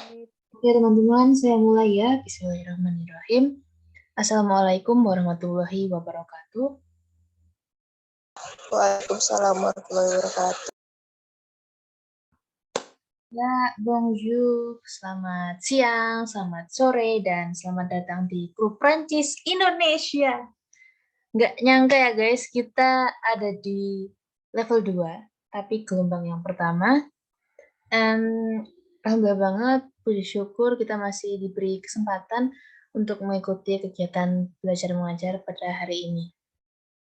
Oke teman-teman, saya mulai ya. Bismillahirrahmanirrahim. Assalamualaikum warahmatullahi wabarakatuh. Waalaikumsalam warahmatullahi wabarakatuh. Ya, bonjour, selamat siang, selamat sore, dan selamat datang di grup Prancis Indonesia. Nggak nyangka ya guys, kita ada di level 2, tapi gelombang yang pertama. Alhamdulillah banget, puji syukur kita masih diberi kesempatan untuk mengikuti kegiatan belajar mengajar pada hari ini.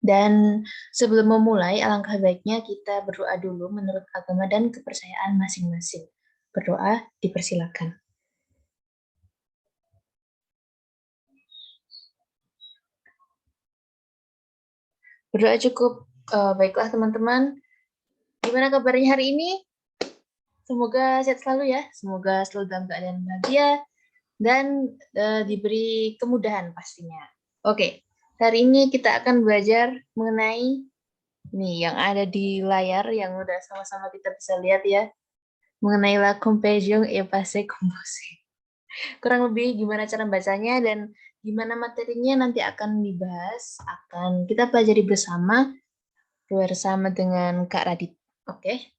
Dan sebelum memulai, alangkah baiknya kita berdoa dulu menurut agama dan kepercayaan masing-masing. Berdoa dipersilakan. Berdoa cukup. Baiklah teman-teman. Gimana kabarnya hari ini? Semoga sehat selalu ya. Semoga selalu dalam keadaan bahagia dan diberi kemudahan pastinya. Oke, hari ini kita akan belajar mengenai nih yang ada di layar yang udah sama-sama kita bisa lihat ya. Mengenai la compréhension et passé composé. Kurang lebih gimana cara bacanya dan gimana materinya nanti akan dibahas, akan kita pelajari bersama dengan Kak Radit. Oke?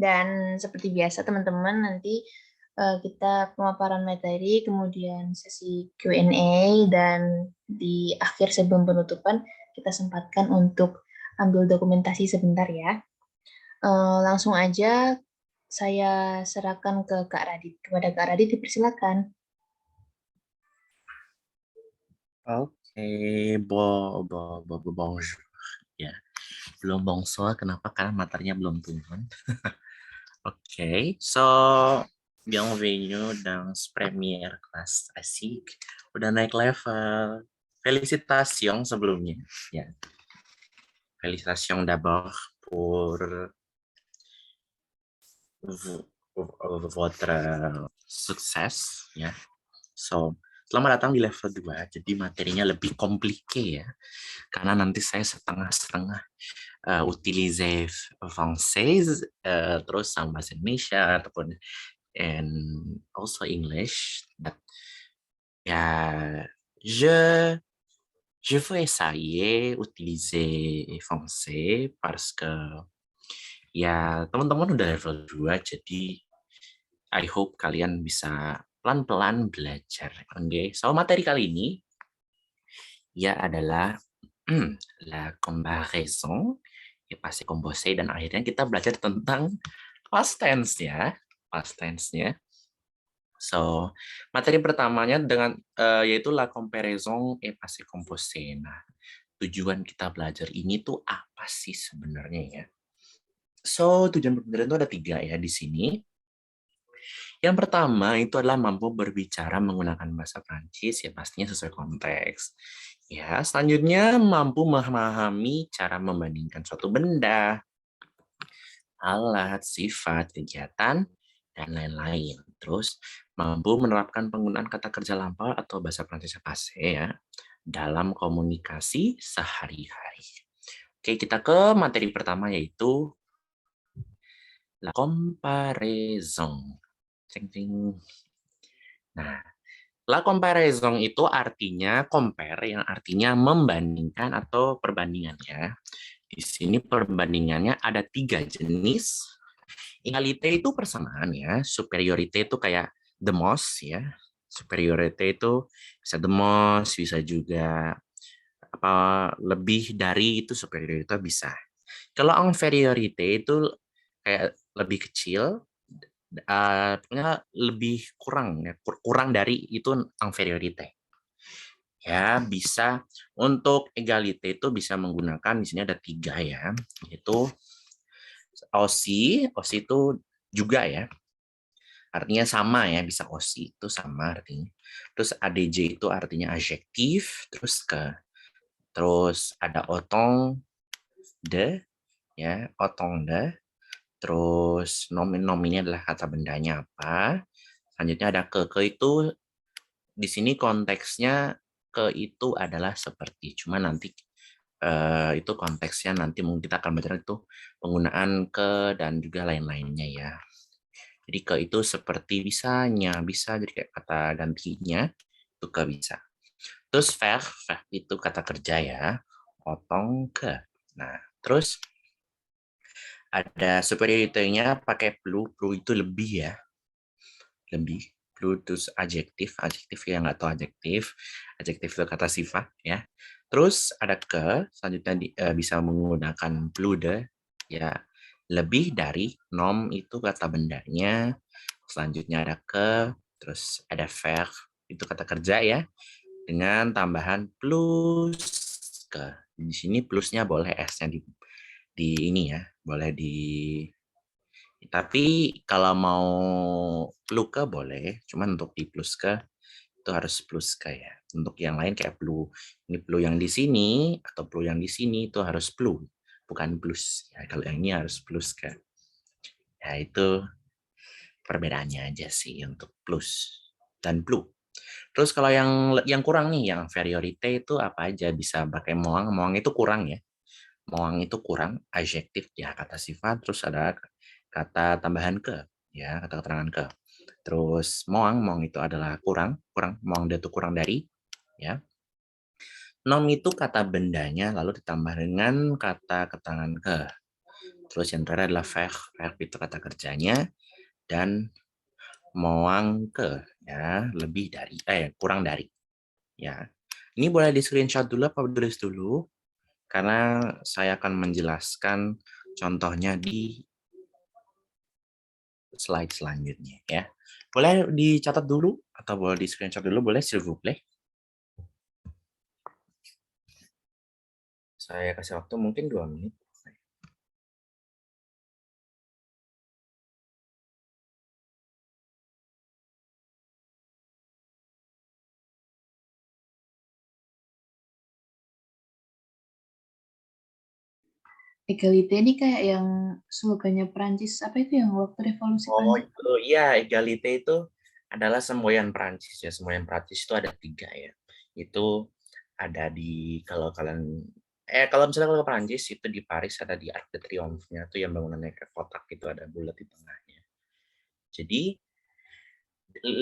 Dan seperti biasa teman-teman nanti kita pemaparan materi, kemudian sesi Q&A, dan di akhir sebelum penutupan kita sempatkan untuk ambil dokumentasi sebentar ya. Langsung aja saya serahkan ke Kak Radit. Kepada Kak Radit dipersilakan. Oke, bonjour. Ya, belum bonsoir. Kenapa? Karena materinya belum turun. Oke, so bienvenue dans première classe asik. Udah naik level. Félicitations sebelumnya. Ya, félicitations d'abord pour votre sukses. Ya, so selamat datang di level 2. Jadi materinya lebih komplike ya. Karena nanti saya setengah-setengah utiliser française, terus sama bahasa Indonesia ataupun and also English. But ya, je veux essayer utiliser français parce que ya teman-teman udah level 2, jadi I hope kalian bisa pelan-pelan belajar. Oke, so materi kali ini ya adalah la comparaison, ya pasti composé, dan akhirnya kita belajar tentang past tense ya, past tense-nya. So, materi pertamanya dengan yaitu la comparaison et passé composé. Nah, tujuan kita belajar ini tuh apa sih sebenarnya ya? So, tujuan pembelajaran itu ada 3 ya di sini. Yang pertama itu adalah mampu berbicara menggunakan bahasa Prancis, ya pastinya sesuai konteks. Ya, selanjutnya mampu memahami cara membandingkan suatu benda, alat, sifat, kegiatan, dan lain-lain. Terus mampu menerapkan penggunaan kata kerja lampau atau bahasa Prancis passé ya dalam komunikasi sehari-hari. Oke, kita ke materi pertama yaitu la comparaison. Nah, la comparaison itu artinya compare, yang artinya membandingkan atau perbandingan ya. Di sini perbandingannya ada 3 jenis. Egalite itu persamaan ya, superiority itu kayak the most ya. Superiority itu bisa the most, bisa juga apa lebih dari itu, superiority bisa. Kalau inferiority itu kayak lebih kecil, pokoknya lebih kurang ya, kurang dari itu inferiority. Ya, bisa untuk egalite itu bisa menggunakan di sini ada 3 ya, yaitu OSI itu juga ya. Artinya sama ya, bisa OSI itu sama artinya. Terus ADJ itu artinya adjektif, terus ada autant de ya, autant de. Terus nominnya adalah kata bendanya apa. Selanjutnya ada ke itu di sini konteksnya ke itu adalah seperti, cuma nanti itu konteksnya nanti mungkin kita akan belajar itu penggunaan ke dan juga lain-lainnya ya. Jadi ke itu seperti bisanya, bisa jadi kayak kata gantinya itu ke bisa. Terus verb itu kata kerja ya, otong ke. Nah, terus ada superiority-nya pakai plus, plus itu lebih ya, lebih. Plus terus adjektif yang nggak tahu adjektif itu kata sifat ya. Terus ada ke, selanjutnya bisa menggunakan plus de ya, lebih dari, nom itu kata bendanya, selanjutnya ada ke, terus ada verb itu kata kerja ya, dengan tambahan plus ke. Di sini plusnya boleh S-nya di ini ya, boleh di, tapi kalau mau luka boleh, cuman untuk di plus ke itu harus plus ke ya. Untuk yang lain kayak plus, ini plus yang di sini atau plus yang di sini itu harus plus, bukan plus ya. Kalau yang ini harus plus ke. Ya itu perbedaannya aja sih untuk plus dan plus. Terus kalau yang kurang nih, yang inferiority itu apa aja, bisa pakai moang. Moang itu kurang ya. Moang itu kurang, adjektif ya kata sifat, terus ada kata tambahan ke ya, kata keterangan ke. Terus moang itu adalah kurang, moang itu kurang dari ya. Nom itu kata bendanya lalu ditambah dengan kata keterangan ke. Terus yang terakhir adalah verb itu kata kerjanya, dan moang ke ya, lebih dari kurang dari ya. Ini boleh di screenshot dulu apa tulis dulu, karena saya akan menjelaskan contohnya di slide selanjutnya ya. Boleh dicatat dulu atau boleh di screenshot dulu, boleh s'il vous plaît. Saya kasih waktu mungkin 2 menit. Egalite ini kayak yang slogannya Prancis, apa itu yang waktu revolusi Oh Prancis? itu iya, egalite itu adalah semboyan Prancis ya. Semboyan Prancis itu ada 3 ya. Itu ada di, kalau kalian kalau misalnya kalau ke Prancis itu di Paris ada di Arc de Triomphe-nya tuh yang bangunannya kayak kotak itu, ada bulat di tengahnya. Jadi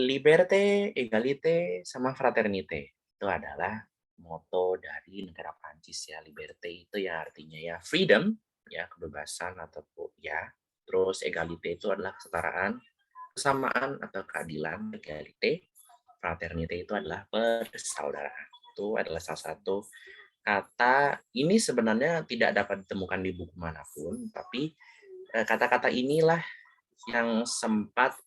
liberté, égalité, sama fraternité itu adalah moto dari negara Prancis ya. Liberté itu ya artinya ya freedom ya, kebebasan atau ya. Terus égalité itu adalah kesetaraan, kesamaan atau keadilan, égalité. Fraternité itu adalah persaudaraan. Itu adalah salah satu kata, ini sebenarnya tidak dapat ditemukan di buku manapun, tapi kata-kata inilah yang sempat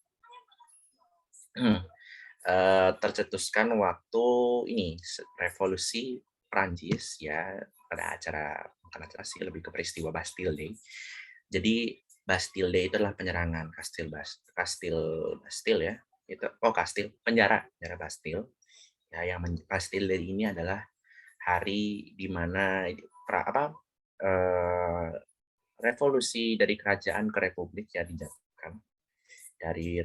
tercetuskan waktu ini revolusi Prancis ya, pada acara, bukan acara sih, lebih ke peristiwa Bastille Day. Jadi Bastille Day itu adalah penyerangan Bastille ya. Itu penjara Bastille. Ya, yang Bastille Day ini adalah hari di mana revolusi dari kerajaan ke republik ya dijatuhkan dari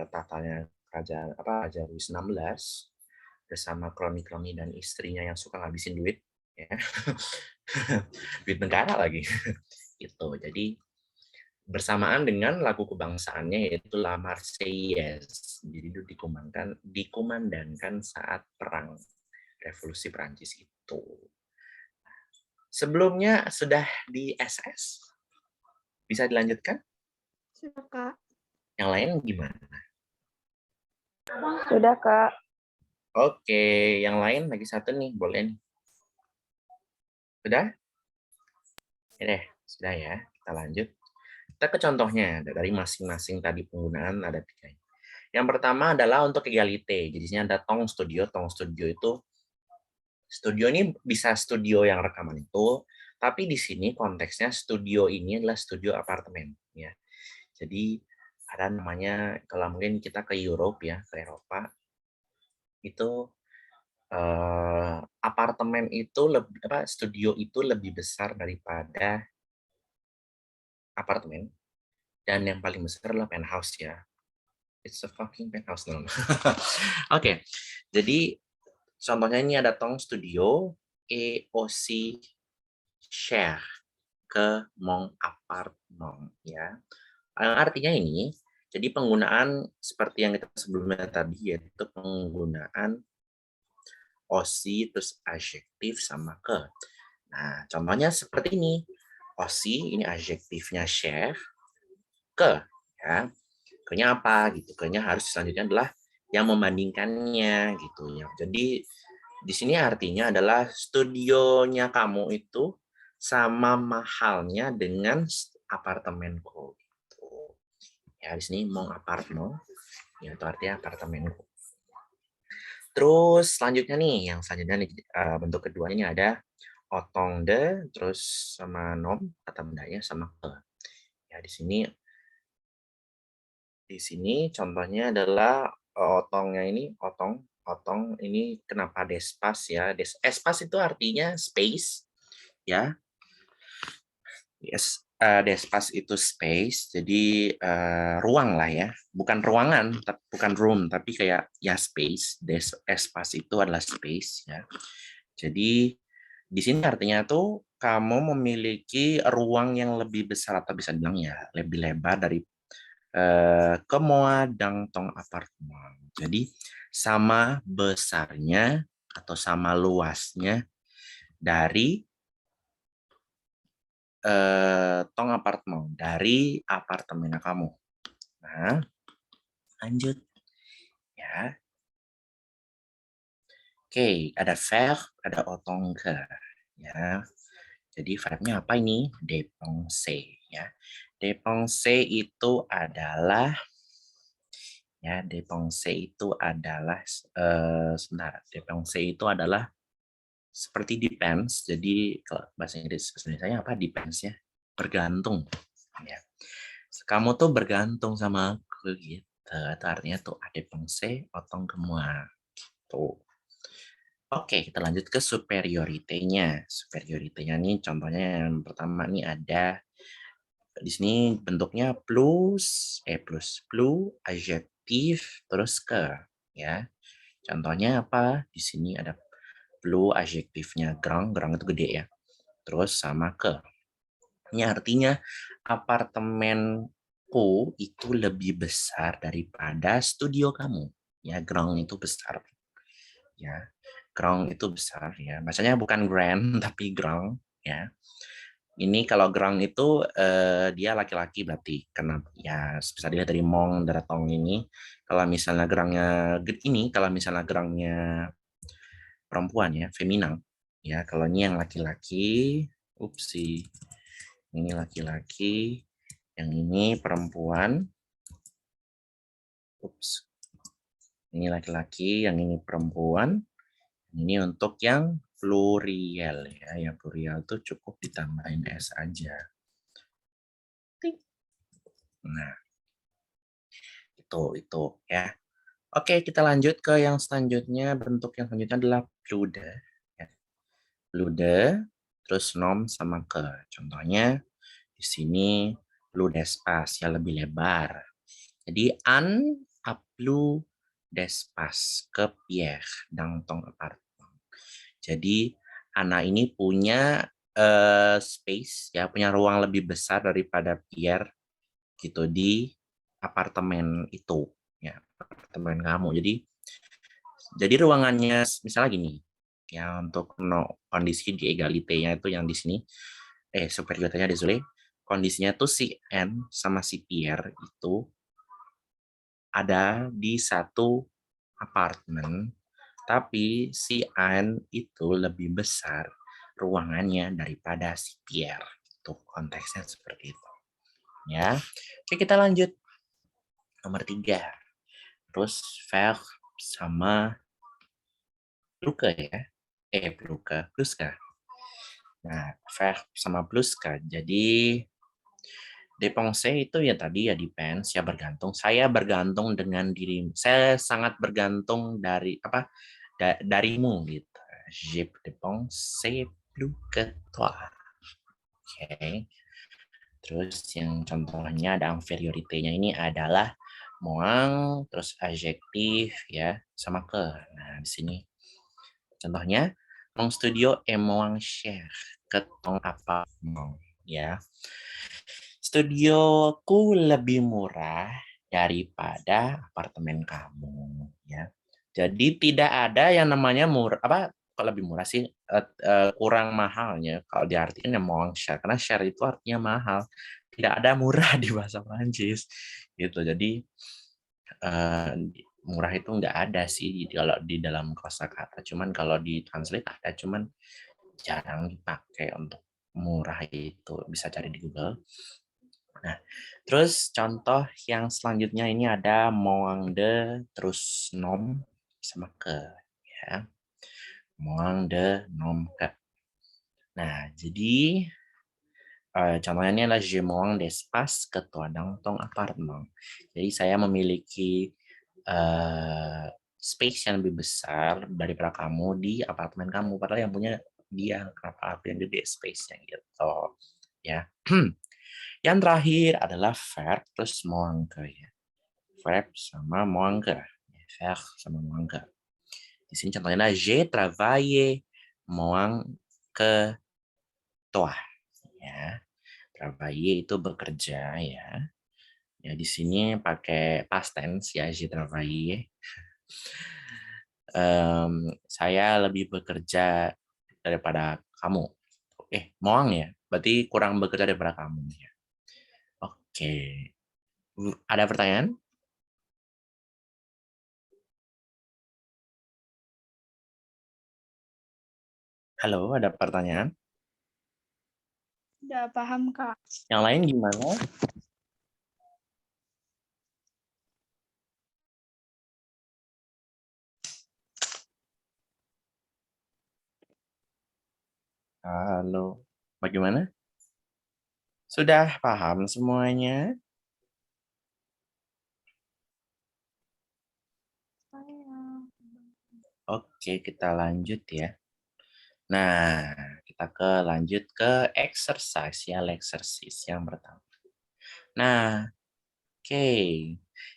tatanya Raja Louis XVI bersama kroni-kroni dan istrinya yang suka ngabisin duit ya. Duit negara lagi. Itu. Jadi bersamaan dengan lagu kebangsaannya yaitu La Marseillaise. Jadi itu dikumandangkan saat perang revolusi Prancis itu. Sebelumnya sudah di SS. Bisa dilanjutkan? Sudah, Kak. Yang lain gimana? Sudah, Kak. Oke, yang lain lagi satu nih, boleh nih. Sudah? Ya deh, sudah ya. Kita lanjut. Kita ke contohnya, dari masing-masing tadi penggunaan ada 3. Yang pertama adalah untuk egalite. Jadi sini ada tong studio. Tong studio itu, studio ini bisa studio yang rekaman itu, tapi di sini konteksnya studio ini adalah studio apartemen. Ya. Jadi ada namanya, kalau mungkin kita ke Europe ya, ke Eropa, itu apartemen itu studio itu lebih besar daripada apartemen, dan yang paling besar adalah penthouse ya. It's a fucking penthouse. No. Oke, jadi contohnya ini ada tong studio et aussi cher que mon appartement ya. Artinya ini Jadi penggunaan seperti yang kita sebelumnya tadi, yaitu penggunaan osi, terus adjektif sama ke. Nah, contohnya seperti ini. Osi, ini adjektifnya chef, ke. Ya. Ke-nya apa? Gitu. Ke-nya harus selanjutnya adalah yang membandingkannya. Gitu ya. Jadi, di sini artinya adalah studionya kamu itu sama mahalnya dengan apartemenku. Gitu. Ya, di sini mong apartment, ya, itu artinya apartemenku. Terus selanjutnya nih, yang selanjutnya nih, bentuk keduanya ini ada otong de, terus sama nom, kata bendanya sama ke. Ya, di sini contohnya adalah otongnya ini, otong ini kenapa despas ya? Espas itu artinya space, ya. Yes, despas itu space, jadi ruang lah ya, bukan ruangan, bukan room, tapi kayak ya space. Espas itu adalah space ya. Jadi di sini artinya tuh kamu memiliki ruang yang lebih besar atau bisa bilang ya lebih lebar dari kemoa dang tong apartemen. Jadi sama besarnya atau sama luasnya dari tong apartemen, dari apartemen kamu. Nah, lanjut ya. Oke, ada verb, ada otong ke ya. Jadi verbnya apa ini? Dépenser ya. Dépenser itu adalah sebentar. Dépenser itu adalah seperti depends. Jadi kalau bahasa Inggris saya apa depends ya? Bergantung ya. Kamu tuh bergantung sama aku gitu. Itu artinya tuh ada pengse otong gemua. Tuh. Oke, kita lanjut ke superiority-nya. Superiority-nya nih contohnya yang pertama nih ada di sini bentuknya plus adjektif terus ke ya. Contohnya apa? Di sini ada plus adjektifnya grand itu gede ya. Terus sama ke. Ini artinya apartemenku itu lebih besar daripada studio kamu. Ya, grand itu besar. Ya, grand itu besar ya. Bacanya bukan grand tapi grand ya. Ini kalau grand itu dia laki-laki berarti karena ya bisa dilihat dari mong daratong ini. Kalau misalnya grandnya ini, kalau misalnya grandnya perempuan ya, feminang. Ya, kalau ini yang laki-laki, upsi. Ini laki-laki, yang ini perempuan. Ups. Ini laki-laki, yang ini perempuan. Ini untuk yang plurial ya. Yang plurial itu cukup ditambahin S aja. Nah, itu ya. Oke, kita lanjut ke yang selanjutnya. Bentuk yang selanjutnya adalah plude. Ya. Plude, terus nom sama ke. Contohnya di sini pludespas ya lebih lebar. Jadi an aplu despas ke Pierre dans ton appartement. Jadi anak ini punya space ya, punya ruang lebih besar daripada Pierre gitu di apartemen itu ya, apartemen kamu. Jadi ruangannya misalnya gini. Ya untuk kondisi di egalite-nya itu yang di sini superiornya désolé. Kondisinya tuh si N sama si Pierre itu ada di satu apartemen, tapi si Anne itu lebih besar ruangannya daripada si Pierre. Itu konteksnya seperti itu. Ya, oke kita lanjut. Nomor 3. Terus verb sama pluke ya. Pluska. Nah, verb sama pluska. Jadi Depense itu ya tadi ya depends ya bergantung. Saya bergantung dengan diri. Saya sangat bergantung dari apa darimu gitu. Je dépense plus que toi. Oke. Terus yang contohnya ada inferiority-nya ini adalah moang, terus adjektif ya sama ke. Nah, di sini contohnya mon studio est moins cher que ton appartement ya. Studioku lebih murah daripada apartemen kamu, ya. Jadi tidak ada yang namanya murah, kalau lebih murah sih kurang mahalnya kalau diartikan ya moins cher, karena cher itu artinya mahal. Tidak ada murah di bahasa Prancis gitu. Jadi murah itu nggak ada sih kalau di dalam kosakata. Cuman kalau di translate ada, cuman jarang dipakai untuk murah itu. Bisa cari di Google. Nah, terus contoh yang selanjutnya ini ada moang de, terus nom sama ke, ya. Moang de, nom ke. Nah, jadi contohnya ini adalah je moang d'espace ke toi dans ton appartement. Jadi saya memiliki space yang lebih besar daripada kamu di apartemen kamu. Padahal yang punya dia, kenapa aku yang gede space-nya gitu. Ya. Yang terakhir adalah verb plus moangke, ya. Verb sama moangke. Verb sama moangke. Di sini contohnya je travaille moangke toi, ya. Travailler itu bekerja, ya. Ya di sini pakai past tense ya, je travaille. Saya lebih bekerja daripada kamu. Moang ya. Berarti kurang bekerja daripada kamu, ya. Oke. Ada pertanyaan? Halo, ada pertanyaan? Udah paham, Kak. Yang lain gimana? Halo, bagaimana? Sudah paham semuanya? Oke, kita lanjut ya. Nah, kita lanjut ke exercise ya, exercise yang pertama. Nah, oke.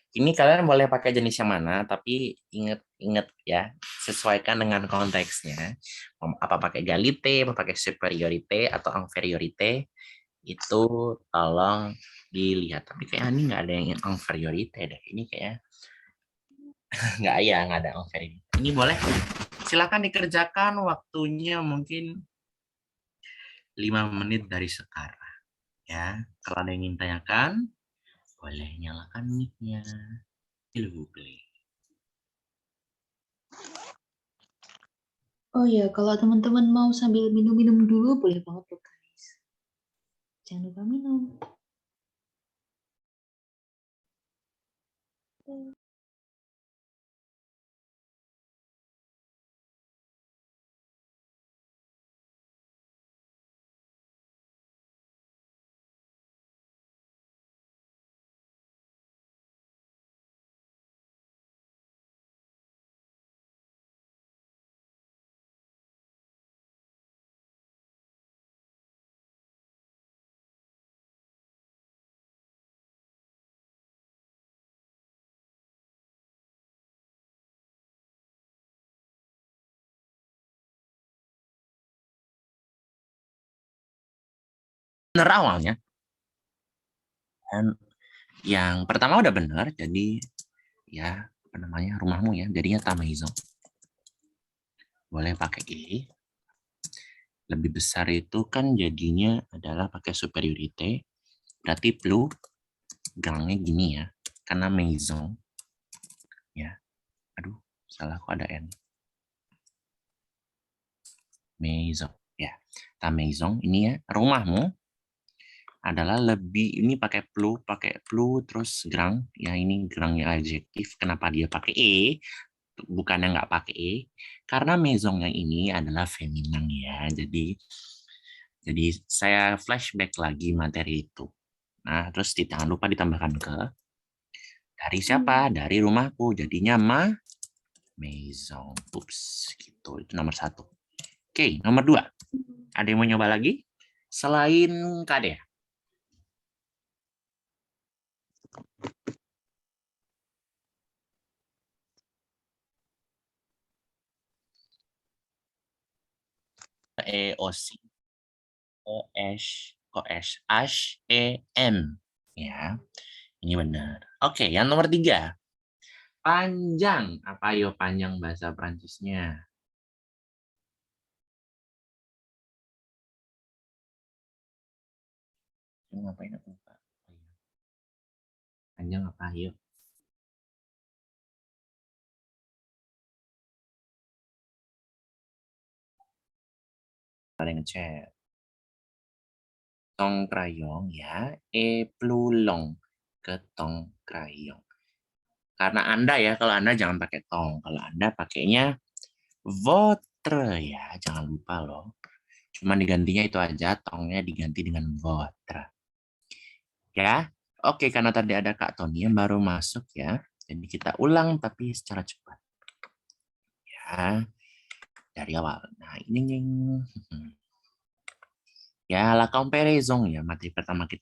Ini kalian boleh pakai jenis yang mana, tapi ingat ya, sesuaikan dengan konteksnya. Apa pakai égalité, apa pakai superiorité atau infériorité, itu tolong dilihat. Tapi kayak ini nggak ada yang infériorité deh. Ini kayak nggak ada infériorité. Ini boleh, silakan dikerjakan, waktunya mungkin 5 menit dari sekarang. Ya, kalau ada yang ingin tanyakan, boleh nyalakan mic-nya. Oh ya, kalau teman-teman mau sambil minum-minum dulu, boleh banget loh guys. Jangan lupa minum. Benar awalnya. Dan yang pertama udah benar, jadi ya apa namanya rumahmu ya, jadinya ta maison. Boleh pakai e. Lebih besar itu kan jadinya adalah pakai superiorité. Berarti plus grandnya gini ya, karena maison. Ya, aduh salah kok ada n. Maison ya, ta maison ini ya rumahmu adalah lebih, ini pakai plus terus grand ya, ini grandnya adjektif. Kenapa dia pakai e bukannya nggak pakai e, karena maison yang ini adalah feminin ya. Jadi saya flashback lagi materi itu. Nah terus jangan lupa ditambahkan ke dari siapa, dari rumahku, jadinya maison. Ups, gitu. Itu nomor 1. Oke, nomor 2. Ada yang mau nyoba lagi selain KD? EOC, OS, OS, HEM, ya. Ini benar. Oke, yang nomor 3. Panjang. Apa yo panjang bahasa Prancisnya? Ngapain aku lupa? Panjang apa yuk? Kalian ngechat. Tong krayong ya, plulong ke tong krayong. Karena Anda ya, kalau Anda jangan pakai tong. Kalau Anda pakainya votre ya, jangan lupa loh. Cuma digantinya itu aja, tongnya diganti dengan votre. Ya, oke, karena tadi ada Kak Tony yang baru masuk ya. Jadi kita ulang tapi secara cepat. Ya, dari awal. Nah, ini ya la comparaison ya, materi pertama kita